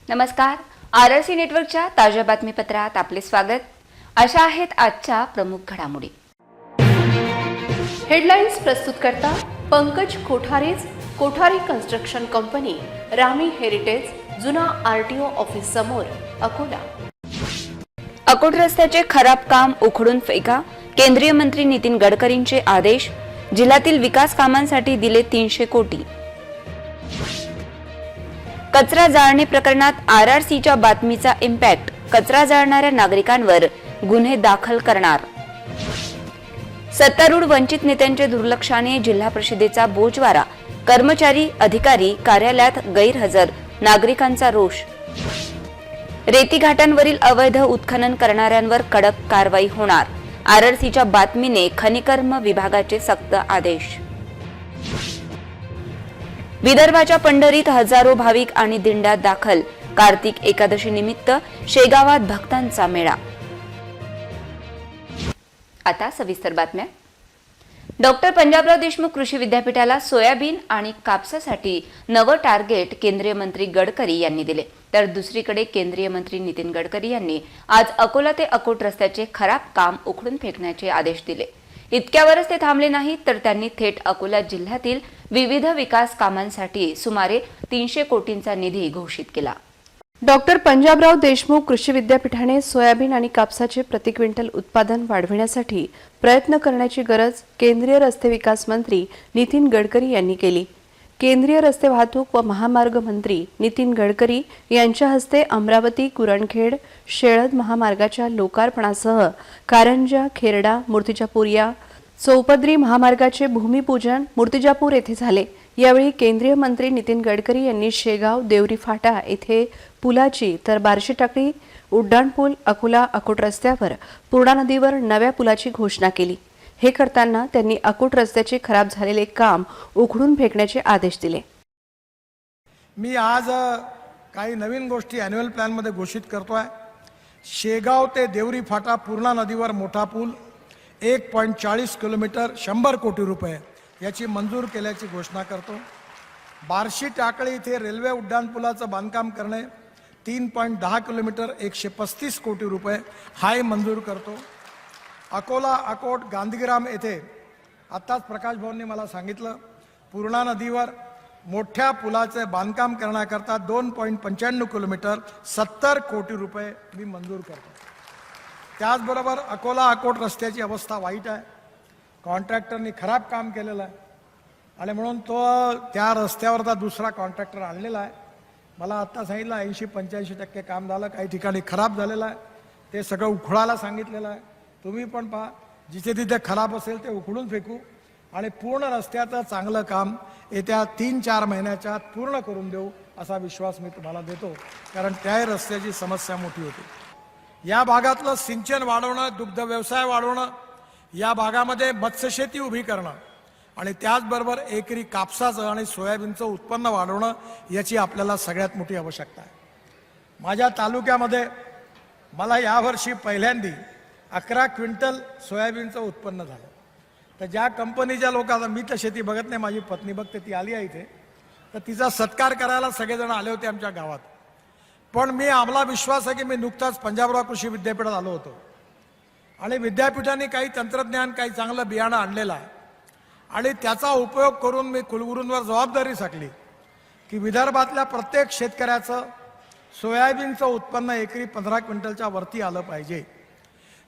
नमस्कार. आरसी नेटवर्कच्या ताज्या बातमीपत्रात आपले स्वागत. अशा आहेत आजच्या प्रमुख घडामोडी. हेडलाईन्स प्रस्तुत करता पंकज कोठारेज, कोठारी कन्स्ट्रक्शन कंपनी, रामी हेरिटेज, जुना आरटीओ ऑफिस समोर, अकोला. अकोट रस्त्याचे खराब काम उखडून फेका. केंद्रीय मंत्री नितीन गडकरींचे आदेश. जिल्ह्यातील विकास कामांसाठी दिले 300 कोटी. कचरा जाळणे प्रकरणात आरआरसीच्या बातमीचा इम्पॅक्ट. कचरा जाळणाऱ्या नागरिकांवर गुन्हे दाखल करणार. सत्तारूढ वंचित नेत्यांच्या दुर्लक्षाने जिल्हा परिषदेचा बोजवारा. कर्मचारी अधिकारी कार्यालयात गैरहजर. नागरिकांचा रोष. रेती घाटांवरील अवैध उत्खनन करणाऱ्यांवर कडक कारवाई होणार. आरआरसीच्या बातमीने खनिकर्म विभागाचे सक्त आदेश. विदर्भाच्या पंढरीत हजारो भाविक आणि दिंड्यात दाखल. कार्तिक एकादशी निमित्त शेगावात भक्तांचा मेळा. आता सविस्तर बातम्या. डॉक्टर पंजाबराव देशमुख कृषी विद्यापीठाला सोयाबीन आणि कापसासाठी नवं टार्गेट केंद्रीय मंत्री गडकरी यांनी दिले. तर दुसरीकडे केंद्रीय मंत्री नितीन गडकरी यांनी आज अकोला ते अकोट रस्त्याचे खराब काम उखडून फेकण्याचे आदेश दिले. इतक्यावरच ते थांबले नाहीत, तर त्यांनी थेट अकोला जिल्ह्यातील विविध विकास कामांसाठी सुमारे 300 कोटींचा निधी घोषित केला. डॉक्टर पंजाबराव देशमुख कृषी विद्यापीठाने सोयाबीन आणि कापसाचे प्रति क्विंटल उत्पादन वाढविण्यासाठी प्रयत्न करण्याची गरज केंद्रीय रस्ते विकास मंत्री नितीन गडकरी यांनी केली. केंद्रीय रस्ते वाहतूक व महामार्ग मंत्री नितीन गडकरी यांच्या हस्ते अमरावती कुरणखेड शेळद महामार्गाच्या लोकार्पणासह कारंजा खेरडा मूर्तिजापूर या चौपदरी महामार्गाचे भूमिपूजन मूर्तिजापूर येथे झाले. यावेळी केंद्रीय मंत्री नितीन गडकरी यांनी शेगाव देवरी फाटा येथे पुलाची तर बार्शी टाकळी उड्डाणपूल अकोला अकोट रस्त्यावर पूर्णा नदीवर नव्या पुलाची घोषणा केली. हे करताना त्यांनी अकोट रस्त्याचे खराब झालेले काम उखडून फेकण्याचे आदेश दिले. मी आज काही नवीन गोष्टी ॲन्युअल प्लॅनमध्ये घोषित करतोय. शेगाव ते देवरी फाटा पूर्णा नदीवर मोठा पूल 1.40 किलोमीटर 100 कोटी रुपये याची मंजूर केल्याची घोषणा करतो. बार्शी टाकळी इथे रेल्वे उड्डाणपुलाचं बांधकाम करणे 3.10 किलोमीटर 135 कोटी रुपये हाही मंजूर करतो. अकोला अकोट गांधीग्राम येथे आत्ताच प्रकाश भाऊंनी मला सांगितलं, पूर्णा नदीवर मोठ्या पुलाचे बांधकाम करण्याकरता 2.95 किलोमीटर 70 कोटी रुपये मी मंजूर करतो. त्याचबरोबर अकोला अकोट रस्त्याची अवस्था वाईट आहे. कॉन्ट्रॅक्टरनी खराब काम केलेलं आहे आणि म्हणून तो त्या रस्त्यावरचा दुसरा कॉन्ट्रॅक्टर आणलेला आहे. मला आत्ता सांगितलं 80-85% काम झालं. काही ठिकाणी खराब झालेलं आहे. ते सगळं उखडायला सांगितलेलं आहे. तुम्ही पण पहा, जिथे तिथे खराब असेल ते उखडून फेकू आणि पूर्ण रस्त्याचं चांगलं काम येत्या 3-4 महिन्याच्या आत पूर्ण करून देऊ असा विश्वास मी तुम्हाला देतो. कारण त्या रस्त्याची समस्या मोठी होती. या भागातलं सिंचन वाढवणं, दुग्ध व्यवसाय वाढवणं, या भागामध्ये मत्स्यशेती उभी करणं आणि त्याचबरोबर एकरी कापसाचं आणि सोयाबीनचं उत्पन्न वाढवणं याची आपल्याला सगळ्यात मोठी आवश्यकता आहे. माझ्या तालुक्यामध्ये मला यावर्षी पहिल्यांदा 11 क्विंटल सोयाबीनचं उत्पन्न झालं. तर ज्या कंपनीच्या लोकांना, मी तर शेती बघत नाही, माझी पत्नी बघते, ती आली आहे इथे, तर तिचा सत्कार करायला सगळेजण आले होते आमच्या गावात. पण आम्हाला विश्वास आहे की मी नुकताच पंजाबराव कृषी विद्यापीठात आलो होतो आणि विद्यापीठाने काही तंत्रज्ञान, काही चांगलं बियाणं आणलेलं आहे आणि त्याचा उपयोग करून मी कुलगुरूंवर जबाबदारी टाकली की विदर्भातल्या प्रत्येक शेतकऱ्याचं सोयाबीनचं उत्पन्न एकरी 15 क्विंटलच्या वरती आलं पाहिजे.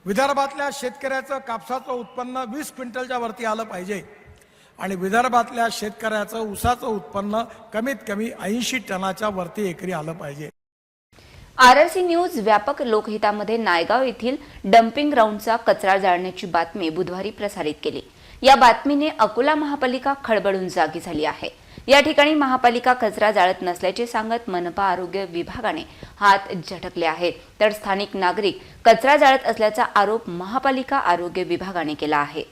विदर्भातल्या शेतकऱ्याचं कापसाचं उत्पन्न 20 क्विंटलच्या वरती आलं पाहिजे आणि विदर्भातल्या शेतकऱ्याचं ऊसाचं उत्पन्न कमीत कमी 80 टनाच्या वरती एकरी आलं पाहिजे. आरआरसी न्यूज व्यापक लोकहितामध्ये नायगाव येथील डम्पिंग ग्राउंडचा कचरा जाळण्याची बातमी बुधवारी प्रसारित केली. या बातमीने अकोला महापालिका खळबळून जागी झाली आहे. या ठिकाणी महापालिका कचरा जाळत नसल्याचे सांगत मनपा आरोग्य विभागाने हात झटकले आहेत, तर स्थानिक नागरिक कचरा जाळत असल्याचा आरोप महापालिका आरोग्य विभागाने केला आहे.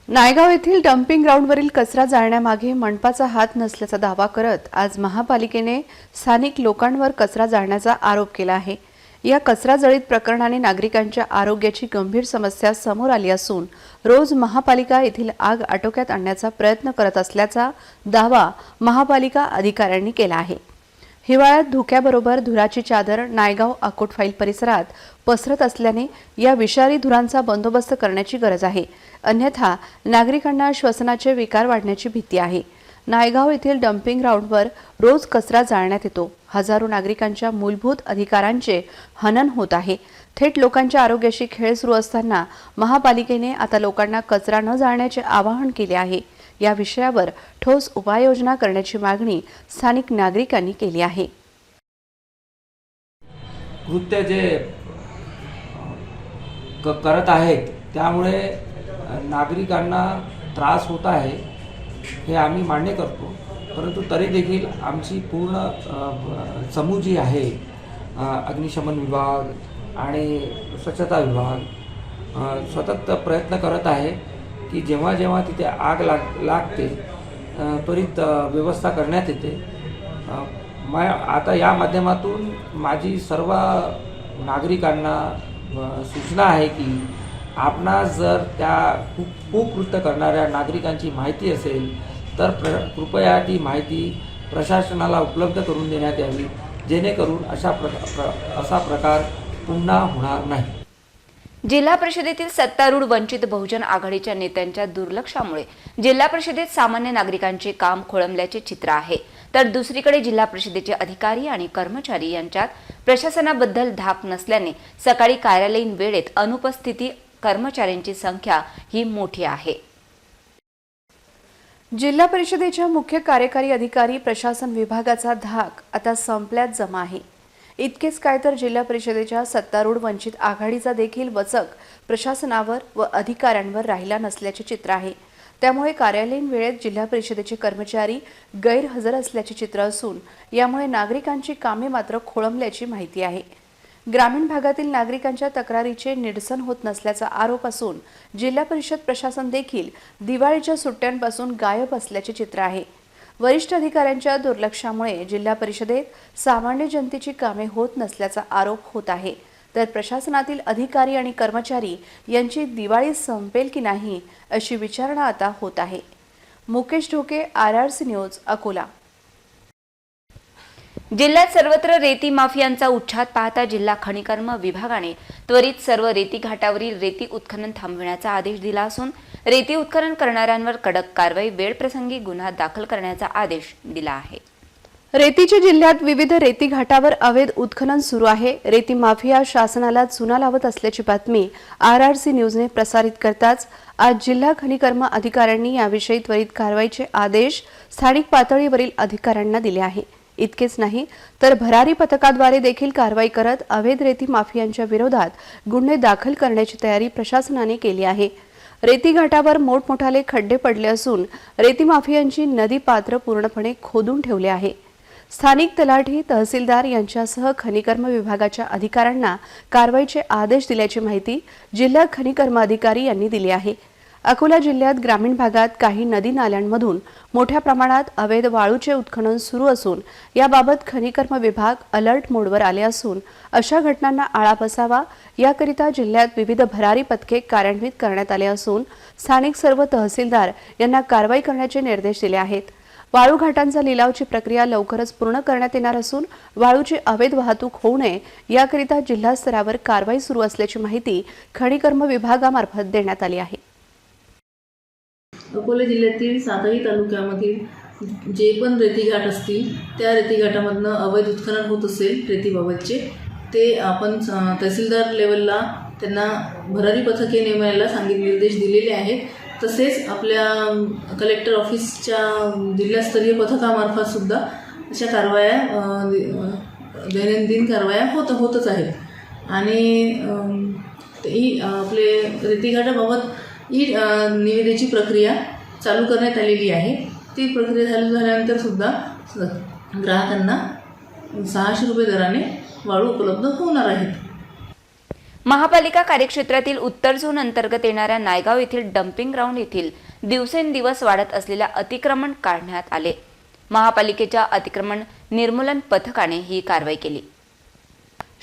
नायगाव येथील डम्पिंग ग्राउंडवरील कचरा जाळण्यामागे मनपाचा हात नसल्याचा दावा करत आज महापालिकेने स्थानिक लोकांवर कचरा जाळण्याचा आरोप केला आहे. या कचरा जळीत प्रकरणाने नागरिकांच्या आरोग्याची गंभीर समस्या समोर आली असून रोज महापालिका येथील आग आटोक्यात आणण्याचा प्रयत्न करत असल्याचा दावा महापालिका अधिकाऱ्यांनी केला आहे. हिवाळ्यात धुक्याबरोबर धुराची चादर नायगाव आकोटफाईल परिसरात पसरत असल्याने या विषारी धुरांचा बंदोबस्त करण्याची गरज आहे. अन्यथा नागरिकांना श्वसनाचे विकार वाढण्याची भीती आहे. नायगाव येथील डम्पिंग ग्राउंडवर रोज कचरा जाळण्यात येतो. हजारो नागरिकांच्या मूलभूत अधिकारांचे हनन होत आहे. थेट लोकांच्या आरोग्याशी खेळ सुरू असताना महापालिकेने आता लोकांना कचरा न जाळण्याचे आवाहन केले आहे. या विषयावर ठोस उपाययोजना करण्याची मागणी स्थानिक नागरिकांनी केली आहे. कृत्य जे करत आहेत त्यामुळे नागरिकांना त्रास होत आहे हे आम्ही मान्य करतो, परंतु तरी देखील आमची पूर्ण समूह जी आहे अग्निशमन विभाग आणि स्वच्छता विभाग सतत प्रयत्न करत आहे की जेव्हा जेव्हा तिथे आग लागते त्वरित व्यवस्था करण्यात येते. आता या माध्यमातून माझी सर्व नागरिकांना सूचना आहे की आपणास जर त्या कुकृत्य करणाऱ्या नागरिकांची माहिती असेल तर कृपया ती माहिती प्रशासनाला उपलब्ध करून देण्यात यावी, जेणेकरून असा प्रकार पुन्हा होणार नाही. जिल्हा परिषदेतील सत्तारूढ वंचित बहुजन आघाडीच्या नेत्यांच्या दुर्लक्षामुळे जिल्हा परिषदेत सामान्य नागरिकांचे काम खोळंबल्याचे चित्र आहे. तर दुसरीकडे जिल्हा परिषदेचे अधिकारी आणि कर्मचारी यांच्यात प्रशासनाबद्दल धाक नसल्याने सकाळी कार्यालयीन वेळेत अनुपस्थिती कर्मचाऱ्यांची संख्या ही मोठी आहे. जिल्हा परिषदेच्या मुख्य कार्यकारी अधिकारी प्रशासन विभागाचा धाक आता संपल्यात जमा आहे. इतकेच काय तर जिल्हा परिषदेच्या सत्तारूढ वंचित आघाडीचा देखील वचक प्रशासनावर व अधिकाऱ्यांवर राहिला नसल्याचे चित्र आहे. त्यामुळे कार्यालयीन वेळेत जिल्हा परिषदेचे कर्मचारी गैरहजर असल्याचे चित्र असून यामुळे नागरिकांची कामे मात्र खोळंबल्याची माहिती आहे. ग्रामीण भागातील नागरिकांच्या तक्रारीचे निरसन होत नसल्याचा आरोप असून जिल्हा परिषद प्रशासन देखील दिवाळीच्या सुट्ट्यांपासून गायब असल्याचे चित्र आहे. वरिष्ठ अधिकाऱ्यांच्या दुर्लक्षामुळे जिल्हा परिषदेत सामान्य जनतेची कामे होत नसल्याचा आरोप होत आहे. तर प्रशासनातील अधिकारी आणि कर्मचारी यांची दिवाळी संपेल की नाही अशी विचारणा आता होत आहे. Mukesh Dhoke, RRC news, Akola. जिल्ह्यात सर्वत्र रेती माफियांचा उच्छाद पाहता जिल्हा खनिकर्म विभागाने त्वरित सर्व रेती घाटावरील रेती उत्खनन थांबविण्याचा आदेश दिला असून रेती उत्खनन करणाऱ्यांवर कडक कारवाई वेळप्रसंगी गुन्हा दाखल करण्याचा आदेश दिला आहे. रेतीच्या जिल्ह्यात विविध रेती घाटावर अवैध उत्खनन सुरू आहे. रेती माफिया शासनाला चुना लावत असल्याची बातमी RRC न्यूजने प्रसारित करताच आज जिल्हा खनिकर्म अधिकाऱ्यांनी याविषयी त्वरित कारवाईचे आदेश स्थानिक पातळीवरील अधिकाऱ्यांना दिले आहे. इतकेच नाही तर भरारी पथकाद्वारे देखील कारवाई करत अवैध रेती माफियांच्या विरोधात गुन्हे दाखल करण्याची तयारी प्रशासनाने केली आहे. रेती घाटावर मोठमोठाले खड्डे पडले असून रेती माफियांची नदी पात्र पूर्णपणे खोदून ठेवले आहे. स्थानिक तलाठी, तहसीलदार यांच्यासह खनिकर्म विभागाच्या अधिकाऱ्यांना कारवाईचे आदेश दिल्याची माहिती जिल्हा खनिकर्म अधिकारी यांनी दिली आहे. अकोला जिल्ह्यात ग्रामीण भागात काही नदी नाल्यांमधून मोठ्या प्रमाणात अवैध वाळूचे उत्खनन सुरू असून याबाबत खनिकर्म विभाग अलर्ट मोडवर आले असून अशा घटनांना आळा बसावा याकरिता जिल्ह्यात विविध भरारी पथके कार्यान्वित करण्यात आले असून स्थानिक सर्व तहसीलदार यांना कारवाई करण्याचे निर्देश दिले आहेत. वाळू घाटांचा लिलावची प्रक्रिया लवकरच पूर्ण करण्यात येणार असून वाळूची अवैध वाहतूक होऊ नये याकरिता जिल्हा स्तरावर कारवाई सुरू असल्याची माहिती खनिकर्म विभागामार्फत देण्यात आली आहे. अकोला जिल्ह्यातील 7ही तालुक्यामधील जे पण रेतीघाट असतील त्या रेतीघाटामधनं अवैध उत्खनन होत असेल रेतीबाबतचे ते आपण तहसीलदार लेवलला त्यांना भरारी पथके नेमायला निर्देश दिलेले आहेत. तसेच आपल्या कलेक्टर ऑफिसच्या जिल्हास्तरीय पथकामार्फत सुद्धा अशा कारवाया दैनंदिन कारवाया होतच आहेत. आणि ही आपले रेतीघाटाबाबत निविदेची प्रक्रिया चालू करण्यात आलेली आहे. ती प्रक्रिया झाल्यानंतर सुद्धा ग्राहकांना 600 रुपये दराने वाळू उपलब्ध होणार आहेत. महापालिका कार्यक्षेत्रातील उत्तर झोन अंतर्गत येणाऱ्या नायगाव येथील डम्पिंग ग्राउंड येथील दिवसेंदिवस वाढत असलेल्या अतिक्रमण काढण्यात आले. महापालिकेच्या अतिक्रमण निर्मूलन पथकाने ही कारवाई केली.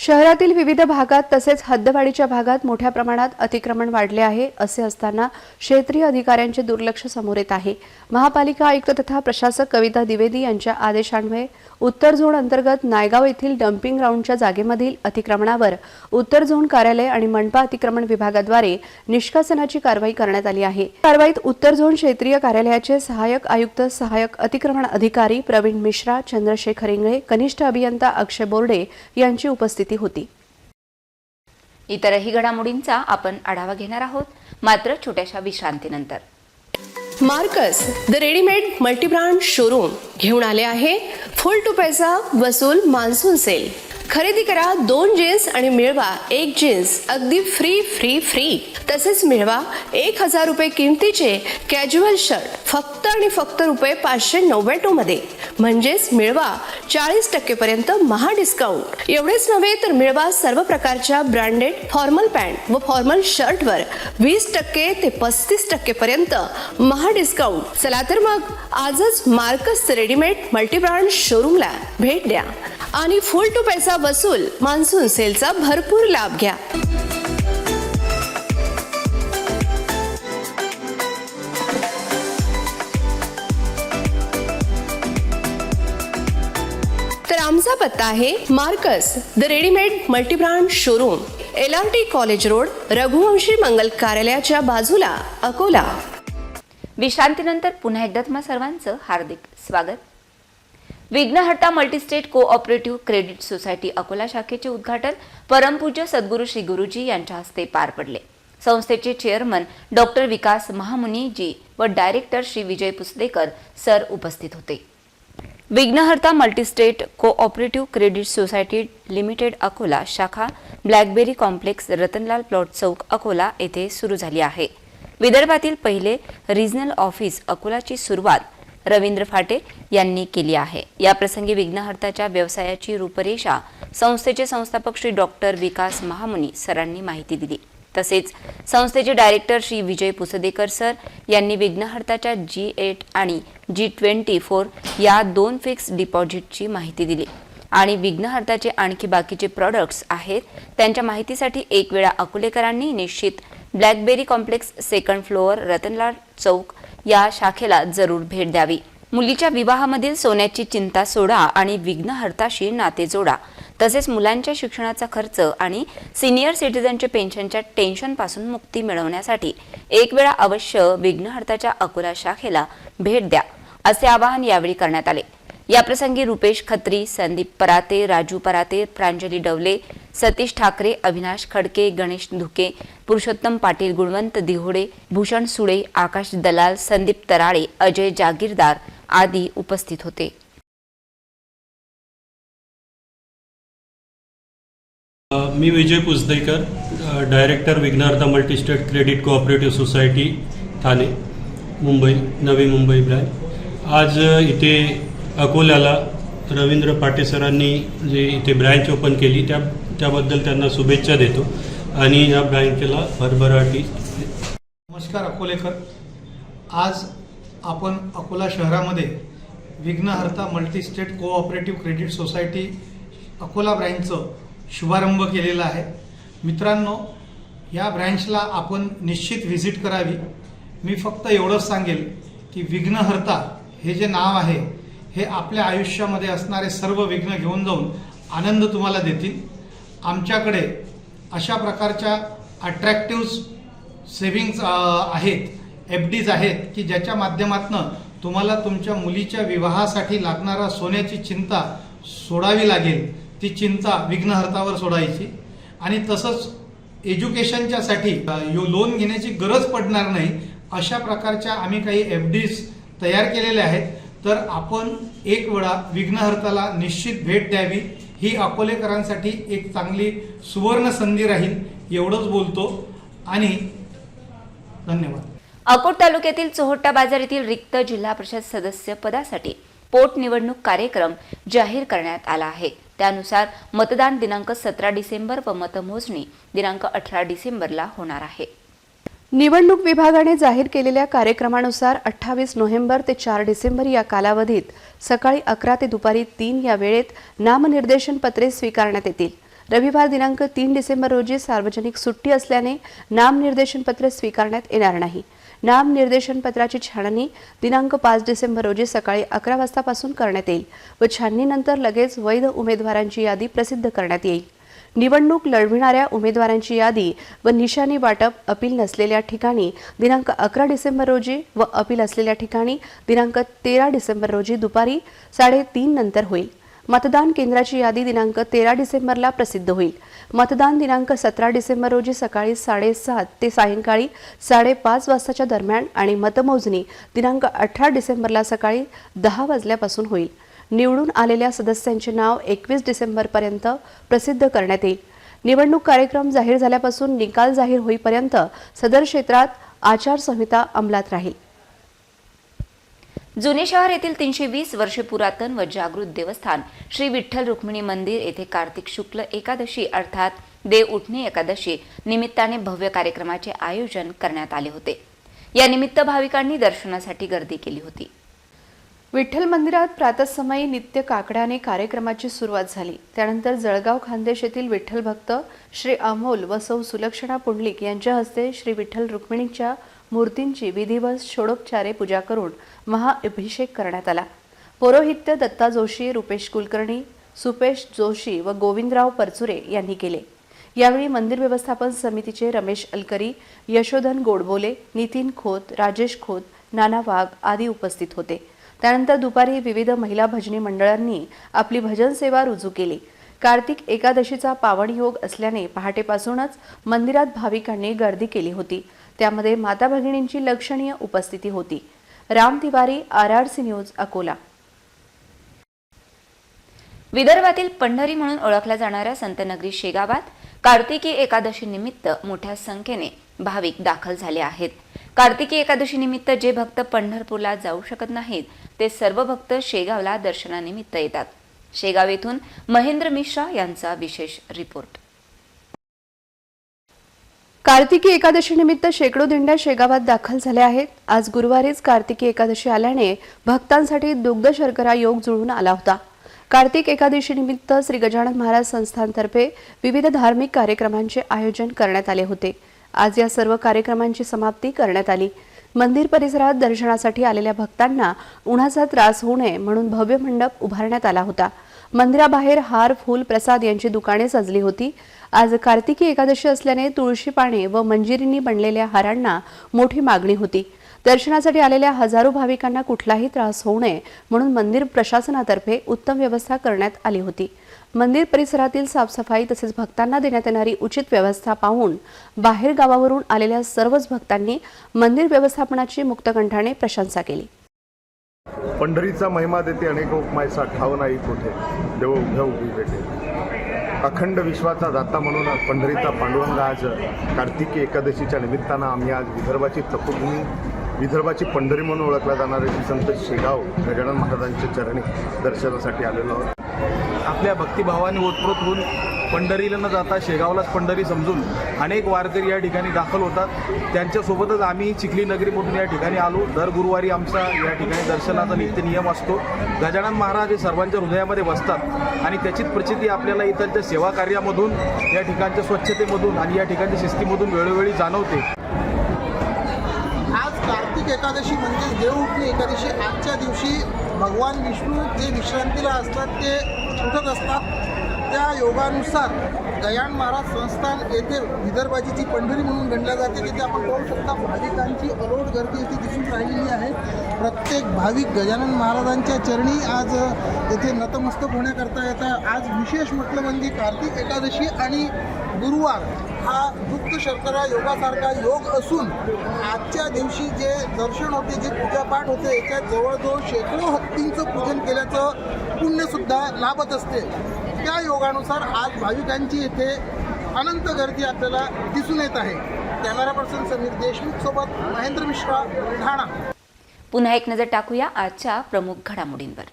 शहरातील विविध भागात तसेच हद्दवाढीच्या भागात मोठ्या प्रमाणात अतिक्रमण वाढले आहे. असे असताना क्षेत्रीय अधिकाऱ्यांचे दुर्लक्ष समोर येत आहे. महापालिका आयुक्त तथा प्रशासक कविता द्विवेदी यांच्या आदेशान्वये उत्तर झोन अंतर्गत नायगाव येथील डम्पिंग ग्राउंडच्या जागेमधील अतिक्रमणावर उत्तर झोन कार्यालय आणि मनपा अतिक्रमण विभागाद्वारे निष्कासनाची कारवाई करण्यात आली आहे. कारवाईत उत्तर झोन क्षेत्रीय कार्यालयाचे सहाय्यक आयुक्त, सहाय्यक अतिक्रमण अधिकारी प्रवीण मिश्रा, चंद्रशेखर इंगळे, कनिष्ठ अभियंता अक्षय बोर्डे यांची उपस्थिती होती. इतरही घडामोडींचा आपण आढावा घेणार आहोत, मात्र छोट्याशा विश्रांतीनंतर. Marcus the readymade multibrand showroom घेऊन आले आहे फुल टू पैसा वसूल मान्सून सेल. खरेदी करा 2 जीन्स आणि मिळवा 1 जीन्स अगदी फ्री फ्री फ्री. तसेच मिळवा 1000 रुपये किमतीचे कॅज्युअल शर्ट फक्त आणि फक्त रुपये 599 मध्ये. म्हणजेच मिळवा 40% पर्यंत महा डिस्काउंट. एवढेच नव्हे तर मिळवा सर्व प्रकारच्या ब्रँडेड फॉर्मल पॅन्ट व फॉर्मल शर्टवर 20% ते 35% पर्यंत महा डिस्काउंट. चला तर मग आजच मार्कस रेडीमेड मल्टीब्रँड शोरूमला भेट द्या आणि फुल टू पैसा वसूल मान्सून सेलचा भरपूर लाभ घ्या. तर आमचा पत्ता आहे Marcus the readymade multibrand showroom, LRT college road, Raghuvanshi Mangal कार्यालयाच्या बाजूला, अकोला. विश्रांतीनंतर पुन्हा एकदा तुम्हा सर्वांचं हार्दिक स्वागत. विघ्नहर्ता multistate cooperative credit society Akola शाखेचे उद्घाटन परमपूज्य सद्गुरू श्री गुरुजी यांच्या हस्ते पार पडले. संस्थेचे चेअरमन डॉक्टर विकास महामुनीजी व डायरेक्टर श्री विजय पुसदेकर सर उपस्थित होते. विघ्नहर्ता multistate cooperative credit society limited Akola शाखा ब्लॅकबेरी कॉम्प्लेक्स, रतनलाल प्लॉट चौक, अकोला येथे सुरू झाली आहे. विदर्भातील पहिले रिजनल ऑफिस अकोलाची सुरुवात रवींद्र फाटे यांनी केली आहे. या प्रसंगी विघ्नहर्ताच्या व्यवसायाची रूपरेषा संस्थेचे संस्थापक श्री डॉक्टर विकास महामुनी सरांनी माहिती दिली. तसेच संस्थेचे डायरेक्टर श्री विजय पुसदेकर सर यांनी विघ्नहर्ताच्या G8 आणि G24 या 2 फिक्स डिपॉझिटची माहिती दिली आणि विघ्नहर्ताचे आणखी बाकीचे प्रॉडक्ट्स आहेत त्यांच्या माहितीसाठी एक वेळा अकोलेकरांनी निश्चित blackberry complex, second floor, Ratanlal Chowk या शाखेला जरूर भेट द्यावी. मुलीच्या विवाहामधील सोन्याची चिंता सोडा आणि विघ्नहर्ताशी नाते जोडा. तसेच मुलांच्या शिक्षणाचा खर्च आणि सिनियर सिटीजनचे पेन्शनच्या टेन्शनपासून मुक्ती मिळवण्यासाठी एक वेळा अवश्य विघ्नहर्ताच्या अकोला शाखेला भेट द्या, असे आवाहन यावेळी करण्यात आले. याप्रसंगी रुपेश खत्री, संदीप पराते, राजू पराते, प्रांजली डवले, सतीश ठाकरे, अविनाश खडके, गणेश धुके, पुरुषोत्तम पाटील, गुणवंत दिहोडे, भूषण सुळे, आकाश दलाल, संदीप तराळे, अजय जागीरदार आदी उपस्थित होते. मी विजय पुसदेकर, डायरेक्टर विघ्नहर्ता multi-state credit cooperative society Thane, Mumbai, Navi Mumbai branch. आज इथे अकोल्याला रवींद्र पाटे सरांनी जे इथे ब्रँच ओपन केली त्याबद्दल त्यांना शुभेच्छा देतो आणि या ब्रँचला भरभराटी. नमस्कार अकोलेकर. आज आपण अकोला शहरामध्ये Vighnaharta multistate cooperative credit society Akola ब्रँचचं शुभारंभ केलेला आहे. मित्रांनो, या ब्रँचला आपण निश्चित व्हिजिट करावी. मी फक्त एवढंच सांगेल की विघ्नहर्ता हे जे नाव आहे हे आपल्या आयुष्यामध्ये असणारे सर्व विघ्न घेऊन जाऊन आनंद तुम्हाला देतील. आमच्याकडे अशा प्रकारच्या अट्रॅक्टिव्ह सेविंग्ज आहेत, FDs आहेत की ज्याच्या माध्यमातून तुम्हाला तुमच्या मुलीच्या विवाहासाठी लागणारा सोन्याची चिंता सोडावी लागेल. ती चिंता विघ्नहर्तावर सोडायची आणि तसंच एज्युकेशनच्यासाठी लोन घेण्याची गरज पडणार नाही अशा प्रकारच्या आम्ही काही FDs तयार केलेल्या आहेत. तर आपण एक वेळा विघ्नहर्ताला निश्चित भेट द्यावी. ही अकोलेकरांसाठी एक चांगली सुवर्ण संधी राहील. एवढंच बोलतो आणि धन्यवाद. अकोट तालुक्यातील चोहट्टा बाजार येथील रिक्त जिल्हा परिषद सदस्य पदासाठी पोटनिवडणूक कार्यक्रम जाहीर करण्यात आला आहे. त्यानुसार मतदान दिनांक 17 डिसेंबर व मतमोजणी दिनांक 18 डिसेंबरला होणार आहे. निवडणूक विभागाने जाहीर केलेल्या कार्यक्रमानुसार 28 नोव्हेंबर ते 4 डिसेंबर या कालावधीत सकाळी 11 ते दुपारी 3 या वेळेत नामनिर्देशन पत्रे स्वीकारण्यात येतील. रविवार दिनांक 3 डिसेंबर रोजी सार्वजनिक सुट्टी असल्याने नामनिर्देशन पत्र स्वीकारण्यात येणार नाही. नामनिर्देशन पत्राची छाननी दिनांक 5 डिसेंबर रोजी सकाळी 11 वाजतापासून करण्यात येईल व छाननीनंतर लगेच वैध उमेदवारांची यादी प्रसिद्ध करण्यात येईल. निवडणूक लढविणाऱ्या उमेदवारांची यादी व निशाणी वाटप अपील नसलेल्या ठिकाणी दिनांक 11 डिसेंबर रोजी व अपील असलेल्या ठिकाणी दिनांक 13 डिसेंबर रोजी दुपारी 3:30 नंतर होईल. मतदान केंद्राची यादी दिनांक 13 डिसेंबरला प्रसिद्ध होईल. मतदान दिनांक 17 डिसेंबर रोजी सकाळी 7:30 ते सायंकाळी 5:30 वाजताच्या दरम्यान आणि मतमोजणी दिनांक 18 डिसेंबरला सकाळी 10 वाजल्यापासून होईल. निवडून आलेल्या सदस्यांचे नाव 21 डिसेंबरपर्यंत प्रसिद्ध करण्यात येईल. निवडणूक कार्यक्रम जाहीर झाल्यापासून निकाल जाहीर होईपर्यंत सदर क्षेत्रात आचारसंहिता अंमलात राहील. जुने शहर येथील 320 वर्षे पुरातन व जागृत देवस्थान श्री विठ्ठल रुक्मिणी मंदिर येथे कार्तिक शुक्ल एकादशी अर्थात देव उठणे एकादशी निमित्ताने भव्य कार्यक्रमाचे आयोजन करण्यात आले होते. या निमित्त भाविकांनी दर्शनासाठी गर्दी केली होती. विठ्ठल मंदिरात प्रातःसमयी नित्य काकड्याने कार्यक्रमाची सुरुवात झाली. त्यानंतर जळगाव खानदेश येथील विठ्ठल भक्त श्री अमोल व सौ सुलक्षणा पुंडलिक यांच्या हस्ते श्री विठ्ठल रुक्मिणीच्या मूर्तींची विधिवत षोडोपचारे पूजा करून महाअभिषेक करण्यात आला. पौरोहित्य दत्ता जोशी, रुपेश कुलकर्णी, सुपेश जोशी व गोविंदराव परचुरे यांनी केले. यावेळी मंदिर व्यवस्थापन समितीचे रमेश अलकरी, यशोधन गोडबोले, नितीन खोत, राजेश खोत, नाना वाघ आदी उपस्थित होते. त्यानंतर दुपारी विविध महिला भजनी मंडळांनी आपली भजन सेवा रुजू केली. कार्तिक एकादशीचा पावन योग असल्याने पहाटेपासूनच मंदिरात भाविकांनी गर्दी केली होती. त्यामध्ये माता भगिनींची लक्षणीय उपस्थिती होती. Ram Tiwari, RRC news, Akola. विदर्भातील पंढरी म्हणून ओळखल्या जाणाऱ्या संतनगरी शेगावात कार्तिकी एकादशी निमित्त मोठ्या संख्येने भाविक दाखल झाले आहेत. कार्तिकी एकादशी निमित्त जे भक्त पंढरपूरला जाऊ शकत नाहीत ते सर्व भक्त शेगावला दर्शनानिमित्त येतात. शेगाव येथून महेंद्र मिश्रा यांचा विशेष रिपोर्ट. कार्तिकी एकादशी निमित्त शेकडो दिंड्या शेगावात दाखल झाल्या आहेत. आज गुरुवारीच कार्तिकी एकादशी आल्याने भक्तांसाठी दुग्ध शर्करा योग जुळून आला होता. कार्तिक एकादशी निमित्त श्री गजानन महाराज संस्थानतर्फे विविध धार्मिक कार्यक्रमांचे आयोजन करण्यात आले होते. आज या सर्व कार्यक्रमांची समाप्ती करण्यात आली. मंदिर परिसरात दर्शनासाठी आलेल्या भक्तांना उन्हाचा त्रास होऊ नये म्हणून भव्य मंडप उभारण्यात आला होता. मंदिराबाहेर हार, फूल, प्रसाद यांची दुकाने सजली होती. आज कार्तिकी एकादशी असल्याने तुळशी पाने व मंजिरींनी बनलेल्या हारांना मोठी मागणी होती. दर्शनासाठी आलेल्या हजारो भाविकांना कुठलाही त्रास होऊ नये म्हणून मंदिर प्रशासनातर्फे उत्तम व्यवस्था करण्यात आली होती. मंदिर परिसरातील साफसफाई तसेच भक्तांना देण्यात येणारी उचित व्यवस्था पाहून बाहेर गावावरून आलेल्या सर्वच भक्तांनी मंदिर व्यवस्थापनाची मुक्तकंठाने प्रशंसा केली. पंढरीचा महिमा देते अनेक उपमायसा ठाव नाही कुठे देव उभ्या उभी भेटे. अखंड विश्वाचा दाता म्हणून पंढरीचा पांडुरंग आज कार्तिकी एकादशीच्या निमित्तानं आम्ही आज विदर्भाची तपोभूमी, विदर्भाची पंढरी म्हणून ओळखला जाणारे संत शेगाव गजानन महाराजांच्या चरणी दर्शनासाठी आलेलो आहोत. आपल्या भक्तिभावाने ओतप्रोत होऊन पंढरीला न जाता शेगावलाच पंढरी समजून अनेक वारकरी या ठिकाणी दाखल होतात. त्यांच्यासोबतच आम्ही चिखली नगरीमधून या ठिकाणी आलो. दर गुरुवारी आमचा या ठिकाणी दर्शनाचा नित्य नियम असतो. गजानन महाराज हे सर्वांच्या हृदयामध्ये बसतात आणि त्याचीच प्रचिती आपल्याला इथलच्या सेवा कार्यामधून, या ठिकाणच्या स्वच्छतेमधून आणि या ठिकाणच्या शिस्तीमधून वेळोवेळी जाणवते. आज कार्तिक एकादशी म्हणजे देव उठणे एकादशी. आजच्या दिवशी भगवान विष्णू जे विश्रांतीला असतात ते उठत असतात. त्या योगानुसार गजानन महाराज संस्थान येथे विदर्भाची जी पंढरी म्हणून गणल्या जाते तिथे आपण पाहू शकता भाविकांची अलोट गर्दी इथे दिसून राहिलेली आहे. प्रत्येक भाविक गजानन महाराजांच्या चरणी आज येथे नतमस्तक होण्याकरता येतात. आज विशेष म्हटलं म्हणजे कार्तिक एकादशी आणि गुरुवार हा दुग्ध शर्करा योगासारखा योग असून आजच्या दिवशी जे दर्शन होते, जे पूजापाठ होते, याच्यात जवळजवळ शेकडो हत्तींचं पूजन केल्याचं पुण्यसुद्धा लाभत असते. त्या योगानुसार आज भाविकांची येथे अनंत गर्दी आपल्याला दिसून येत आहे. कॅमेरा पर्सन समीर देशमुख सोबत महेंद्र मिश्रा, ठाणा. पुन्हा एक नजर टाकूया आजच्या प्रमुख घडामोडींवर.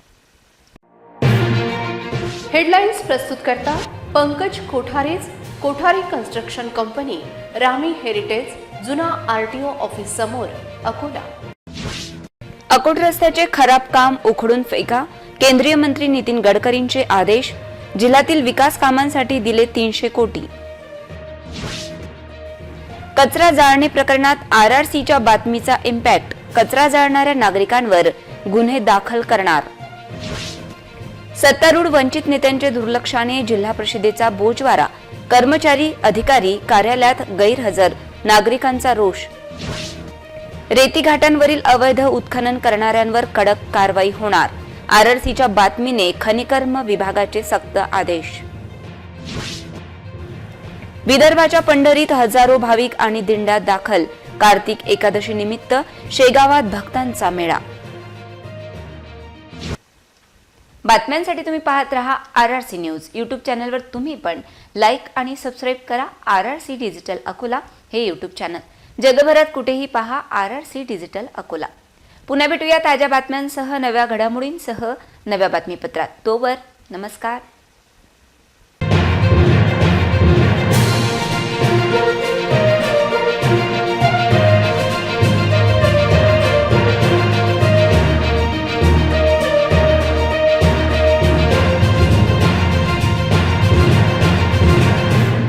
हेडलाईन्स प्रस्तुत करता पंकज कोठारेज, कोठारी कन्स्ट्रक्शन कंपनी, रामी हेरिटेज, जुना RTO ऑफिस समोर, अकोला. अकोट रस्त्याचे खराब काम उखडून फेका, केंद्रीय मंत्री नितीन गडकरींचे आदेश. जिल्ह्यातील विकास कामांसाठी दिले 300 कोटी. कचरा जाळणी प्रकरणात आरआरसीच्या बातमीचा इम्पॅक्ट. कचरा जाळणाऱ्या नागरिकांवर गुन्हे दाखल करणार. सत्तारूढ वंचित नेत्यांच्या दुर्लक्षाने जिल्हा परिषदेचा बोजवारा. कर्मचारी अधिकारी कार्यालयात गैरहजर. नागरिकांचा रोष. रेती घाटांवरील अवैध उत्खनन करणाऱ्यांवर कडक कारवाई होणार. आरआरसीच्या बातमीने खनिकर्म विभागाचे सक्त आदेश. विदर्भाच्या पंढरीत हजारो भाविक आणि दिंड्या दाखल. कार्तिक एकादशी निमित्त शेगावात भक्तांचा मेळा. बातम्यांसाठी तुम्ही पाहत रहा आरआरसी न्यूज. यूट्यूब चॅनलवर तुम्ही पण लाईक आणि सबस्क्राईब करा आरआरसी डिजिटल अकोला हे यूट्यूब चॅनल. जगभरात कुठेही पहा आरआरसी डिजिटल अकोला. पुन्हा भेटूया ताज्या बातम्यांसह, नव्या घडामोडींसह, नव्या बातमीपत्रात. तोवर नमस्कार.